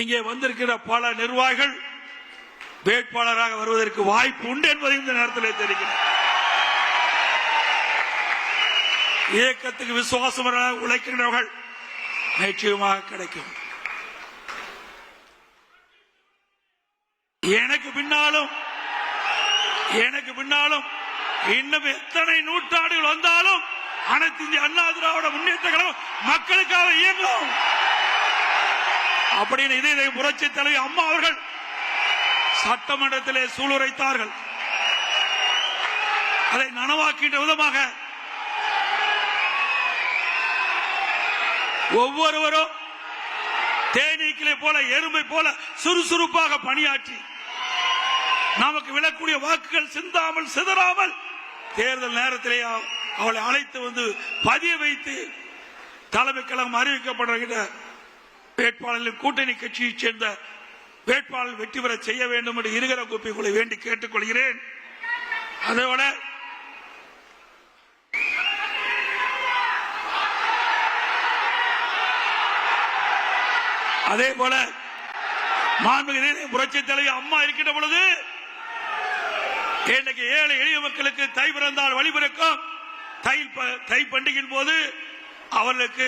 இங்கே வந்திருக்கிற பல நிர்வாகிகள் வேட்பாளராக வருவதற்கு வாய்ப்பு உண்டு என்பதை இந்த நேரத்தில் தெரிவிக்கிறேன். இயக்கத்துக்கு விசுவாசமாக உழைக்கின்றவர்கள் நிச்சயமாக கிடைக்கும். எனக்கு பின்னாலும் இன்னும் எத்தனை நூற்றாண்டுகள் வந்தாலும் அனைத்து இந்திய அண்ணா திராவிட முன்னேற்ற கழகம் மக்களுக்காக இயங்கும் அப்படின்னு இதே புரட்சி தலைவி அம்மா அவர்கள் சட்டமன்றத்திலே சூளுரைத்தார்கள். அதை நனவாக்கின்ற விதமாக ஒவ்வொருவரும் தேனீக்களை போல எறும்பை போல சுறுசுறுப்பாக பணியாற்றி நமக்கு விழக்கூடிய வாக்குகள் சிந்தாமல் சிதறாமல் தேர்தல் நேரத்திலே அவளை அழைத்து வந்து பதிய வைத்து தலைமை கழகம் அறிவிக்கப்படுகிற வேட்பாளர்களின் கூட்டணி கட்சியைச் சேர்ந்த வேட்பாளர் வெற்றி பெற செய்ய வேண்டும் என்று இருகர கூப்பிகளை வேண்டி கேட்டுக்கொள்கிறேன். அதோட அதே போல மாண்புமிகு புரட்சி தலைவி அம்மா இருக்கின்ற பொழுது இன்னைக்கு ஏழை எளிய மக்களுக்கு தை பிறந்தால் வழிபிறக்கும் தை பண்டிகையின் போது அவர்களுக்கு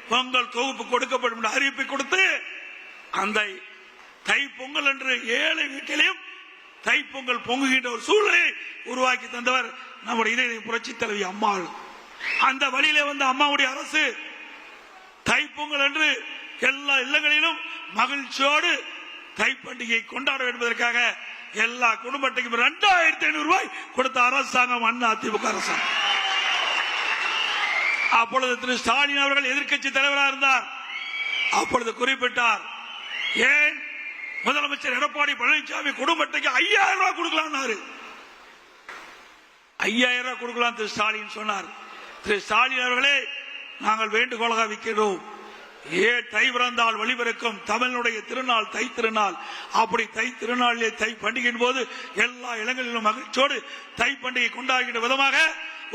பொங்கல் தொகுப்பு கொடுக்கப்படும் அறிவிப்பை கொடுத்து அந்த தை பொங்கல் என்று ஏழை வீட்டிலையும் தை பொங்கல் பொங்குகின்ற ஒரு சூழ்நிலையை உருவாக்கி தந்தவர் நம்முடைய இதய புரட்சி தலைவி அம்மா. அந்த வழியிலே வந்து அம்மாவுடைய அரசு தை பொங்கல் என்று எல்லா இல்லங்களிலும் மகிழ்ச்சியோடு தை பண்டிகையை கொண்டாட என்பதற்காக எல்லா குடும்பத்துக்கும் 2500 ரூபாய் கொடுத்த அரசாங்கம் அண்ணா திமுக அரசாங்கம். அப்பொழுது திரு ஸ்டாலின் அவர்கள் எதிர்க்கட்சி தலைவராக இருந்தார். அப்பொழுது குறிப்பிட்டார், ஏன் முதலமைச்சர் எடப்பாடி பழனிசாமி குடும்பத்துக்கு 5000 ரூபாய் கொடுக்கலாம், 5000 ரூபாய் கொடுக்கலாம் திரு ஸ்டாலின் சொன்னார். திரு ஸ்டாலின் அவர்களே, நாங்கள் வேண்டுகோளாக வைக்கிறோம், தை பிறந்தால் வழிபிறக்கும் தமிழனுடைய திருநாள் தை திருநாள். அப்படி தை திருநாளிலே தை பண்டிகையின் போது எல்லா இடங்களிலும் மகிழ்ச்சியோடு தை பண்டிகை கொண்டாடுகின்ற விதமாக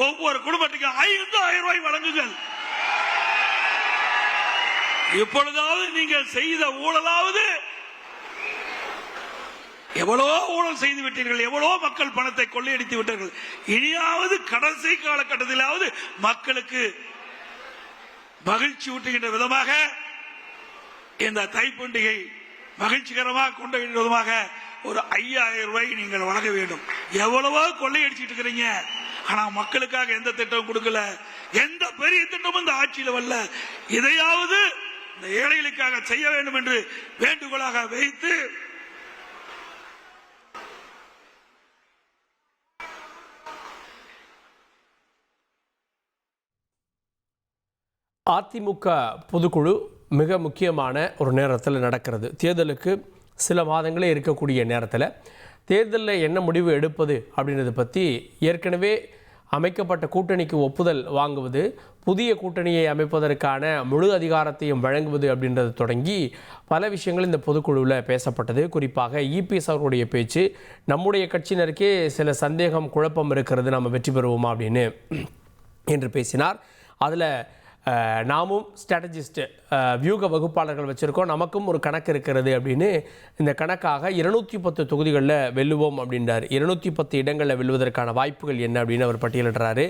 ஒவ்வொரு குடும்பத்துக்கும் 5000 ரூபாய் வழங்குங்கள். இப்பொழுதாவது நீங்கள் செய்த ஊழலாவது, எவ்வளவோ ஊழல் செய்து விட்டீர்கள், எவ்வளவோ மக்கள் பணத்தை கொள்ளையடித்து விட்டார்கள், இனியாவது கடைசி காலகட்டத்திலாவது மக்களுக்கு மகிழ்ச்சி ஊட்டுகின்ற விதமாக இந்த தை பண்டிகை மகிழ்ச்சிகரமாக கொண்டாடுகின்ற விதமாக ஒரு 5000 ரூபாய் நீங்கள் வழங்க வேண்டும். எவ்வளவோ கொள்ளையடிச்சிட்டு இருக்கிறீங்க, ஆனா மக்களுக்காக எந்த திட்டமும் கொடுக்கல, எந்த பெரிய திட்டமும் இந்த ஆட்சியில் வரல. இதையாவது இந்த ஏழைகளுக்காக செய்ய வேண்டும் என்று வேண்டுகோளாக வைத்து அதிமுக பொதுக்குழு மிக முக்கியமான ஒரு நேரத்தில் நடக்கிறது. தேர்தலுக்கு சில மாதங்களே இருக்கக்கூடிய நேரத்தில் தேர்தலில் என்ன முடிவு எடுப்பது அப்படின்றத பற்றி ஏற்கனவே அமைக்கப்பட்ட கூட்டணிக்கு ஒப்புதல் வாங்குவது, புதிய கூட்டணியை அமைப்பதற்கான முழு அதிகாரத்தையும் வழங்குவது அப்படின்றது தொடங்கி பல விஷயங்கள் இந்த பொதுக்குழுவில் பேசப்பட்டது. குறிப்பாக இபிஎஸ் அவர்களுடைய பேச்சு, நம்முடைய கட்சியினருக்கே சில சந்தேகம் குழப்பம் இருக்கிறது, நம்ம வெற்றி பெறுவோமா அப்படின்னு என்று பேசினார். அதில் நாமும் ஸ்ட்ராட்டஜிஸ்ட் வியூக வகுப்பாளர்கள் வச்சுருக்கோம், நமக்கும் ஒரு கணக்கு இருக்கிறது அப்படின்னு இந்த கணக்காக 210 தொகுதிகளில் வெல்லுவோம் அப்படின்றார். 210 இடங்களில் வெல்வதற்கான வாய்ப்புகள் என்ன அப்படின்னு அவர் பட்டியலிடுறாரு.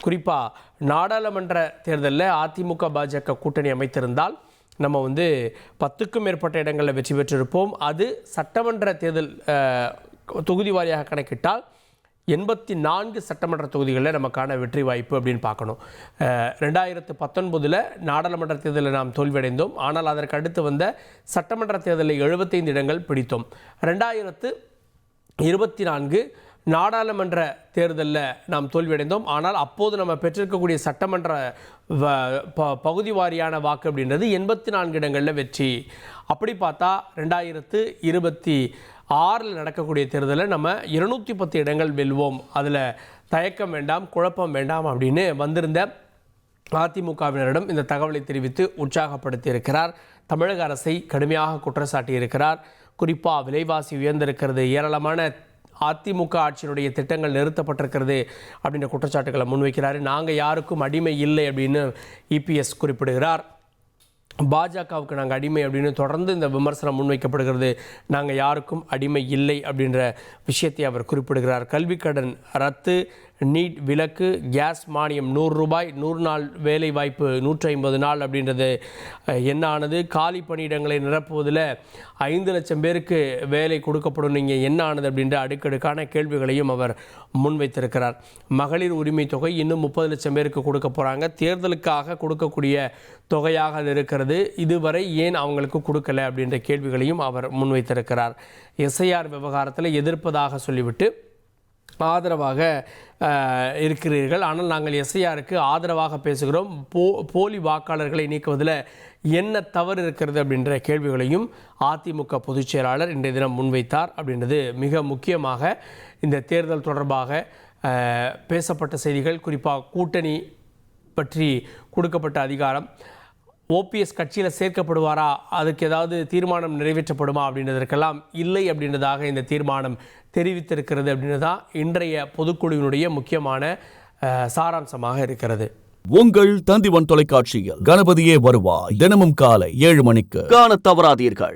குறிப்பாக நாடாளுமன்ற தேர்தலில் அதிமுக பாஜக கூட்டணி அமைத்திருந்தால் நம்ம 10க்கும் மேற்பட்ட இடங்களில் வெற்றி பெற்றிருப்போம். அது சட்டமன்ற தேர்தல் தொகுதி வாரியாக கணக்கிட்டால் 84 சட்டமன்ற தொகுதிகளில் நமக்கான வெற்றி வாய்ப்பு அப்படின்னு பார்க்கணும். 2019 நாடாளுமன்ற தேர்தலில் நாம் தோல்வியடைந்தோம். ஆனால் அதற்கு அடுத்து வந்த சட்டமன்ற தேர்தலில் 75 இடங்கள் பிடித்தோம். 2024 நாடாளுமன்ற தேர்தலில் நாம் தோல்வியடைந்தோம். ஆனால் அப்போது நம்ம பெற்றிருக்கக்கூடிய சட்டமன்ற பகுதி வாரியான வாக்கு அப்படின்றது 84 இடங்களில் வெற்றி. அப்படி பார்த்தா 2026 நடக்கக்கூடிய தேர்தலில் நம்ம 210 இடங்கள் வெல்வோம், அதில் தயக்கம் வேண்டாம், குழப்பம் வேண்டாம் அப்படின்னு வந்திருந்த அதிமுகவினரிடம் இந்த தகவலை தெரிவித்து உற்சாகப்படுத்தி இருக்கிறார். தமிழக அரசை கடுமையாக குற்றச்சாட்டியிருக்கிறார். குறிப்பாக விலைவாசி உயர்ந்திருக்கிறது, ஏராளமான அதிமுக ஆட்சியினுடைய திட்டங்கள் நிறுத்தப்பட்டிருக்கிறது அப்படின்ற குற்றச்சாட்டுகளை முன்வைக்கிறார். நாங்கள் யாருக்கும் அடிமை இல்லை அப்படின்னு இபிஎஸ் குறிப்பிடுகிறார். பாஜகவுக்கு நாங்கள் அடிமை அப்படின்னு தொடர்ந்து இந்த விமர்சனம் முன்வைக்கப்படுகிறது. நாங்கள் யாருக்கும் அடிமை இல்லை அப்படின்ற விஷயத்தை அவர் குறிப்பிடுகிறார். கல்விக் கடன் ரத்து, நீட் விலக்கு, கேஸ் மானியம் 100 ரூபாய், 100 நாள் வேலை வாய்ப்பு 150 நாள் அப்படின்றது என்ன ஆனது? காலி பணியிடங்களை நிரப்புவதில் 5 லட்சம் பேருக்கு வேலை கொடுக்கப்படும், நீங்கள் என்ன ஆனது அப்படின்ற அடுக்கடுக்கான கேள்விகளையும் அவர் முன்வைத்திருக்கிறார். மகளிர் உரிமை தொகை இன்னும் 30 லட்சம் பேருக்கு கொடுக்க போகிறாங்க. தேர்தலுக்காக கொடுக்கக்கூடிய தொகையாக அது இருக்கிறது. இதுவரை ஏன் அவங்களுக்கு கொடுக்கல அப்படின்ற கேள்விகளையும் அவர் முன்வைத்திருக்கிறார். எஸ்ஐஆர் விவகாரத்தில் எதிர்ப்பதாக சொல்லிவிட்டு ஆதரவாக இருக்கிறீர்கள், ஆனால் நாங்கள் எஸ்ஐஆருக்கு ஆதரவாக பேசுகிறோம், போலி வாக்காளர்களை நீக்குவதில் என்ன தவறு இருக்கிறது அப்படின்ற கேள்விகளையும் அதிமுக பொதுச் செயலாளர் இன்றைய தினம் முன்வைத்தார். அப்படின்றது மிக முக்கியமாக இந்த தேர்தல் தொடர்பாக பேசப்பட்ட செய்திகள். குறிப்பாக கூட்டணி பற்றி கொடுக்கப்பட்ட அதிகாரம், ஓபிஎஸ் கட்சியில் சேர்க்கப்படுவாரா, அதுக்கு ஏதாவது தீர்மானம் நிறைவேற்றப்படுமா அப்படின்றதற்கெல்லாம் இல்லை அப்படின்றதாக இந்த தீர்மானம் தெரிவித்திருக்கிறது. அப்படின்றதான் இன்றைய பொதுக்குழுவினுடைய முக்கியமான சாராம்சமாக இருக்கிறது. உங்கள் தந்திவன் தொலைக்காட்சியில் கணபதியே வருவாய் தினமும் காலை 7 மணிக்கு காண தவறாதீர்கள்.